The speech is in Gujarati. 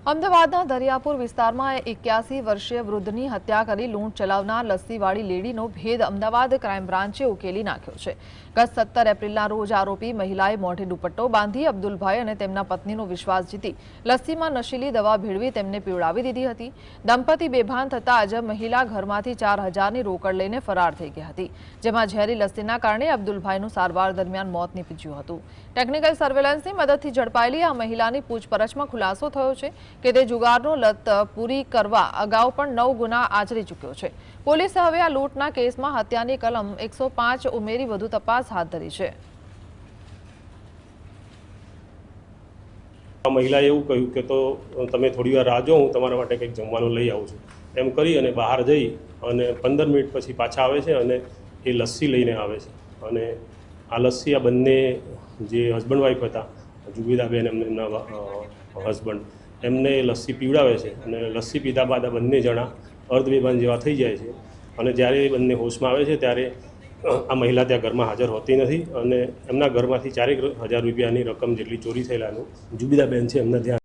અમદાવાદના દરિયાપુર વિસ્તારમાં 81 વર્ષીય વૃદ્ધની હત્યા કરી લૂંટ ચલાવનાર લસ્સીવાળી લેડીનો ભેદ અમદાવાદ ક્રાઇમ બ્રાન્ચે ઉકેલી નાખ્યો છે। ગત 17 એપ્રિલના રોજ આરોપી મહિલાએ મોઢે દુપટ્ટો બાંધી અબ્દુલભાઈ અને તેમના પત્નીનો વિશ્વાસ જીતી લસ્સીમાં નશીલી દવા ભેળવી તેમને પીવડાવી દીધી હતી। દંપતી બેભાન થતા જ મહિલા ઘરમાંથી 4000ની રોકડ લઈને ફરાર થઈ ગઈ હતી, જેમાં ઝેરી લસ્સીના કારણે અબ્દુલભાઈનું સારવાર દરમિયાન મોત નીપજ્યું હતું। ટેકનિકલ સર્વેલન્સની મદદથી ઝડપાયેલી આ મહિલાની પૂછપરછમાં ખુલાસો થયો છે કે તે જુગારનો લત પૂરી કરવા અગાઉ પણ 9 ગુના આચરી ચૂક્યો છે। પોલીસે હવે આ લૂંટના કેસમાં હત્યાની કલમ 105 ઉમેરી વધુ તપાસ હાથ ધરી છે। મહિલાએ એવું કહ્યું કે તો તમે થોડી વાર રાહ જો, હું તમારા માટે કંઈક જમવાનું લઈ આવું છું, એમ કરી અને બહાર જઈ અને 15 મિનિટ પછી પાછા આવે છે અને એ લસ્સી લઈને આવે છે। અને આ લસ્સી આ બંને જે હસબન્ડ વાઈફ હતા, જુબેદાબેન એમને એમના હસબન્ડ, એમને લસ્સી પીવડાવે છે અને લસ્સી પીધા બાદ આ બંને જણા અર્ધબેભાન જેવા થઈ જાય છે। અને જ્યારે એ બંને હોશમાં આવે છે ત્યારે આ મહિલા ત્યાં ઘરમાં હાજર હોતી નથી અને એમના ઘરમાંથી 4000 રૂપિયાની રકમ જેટલી ચોરી થયેલાનું જુબેદાબેન છે એમના ધ્યાન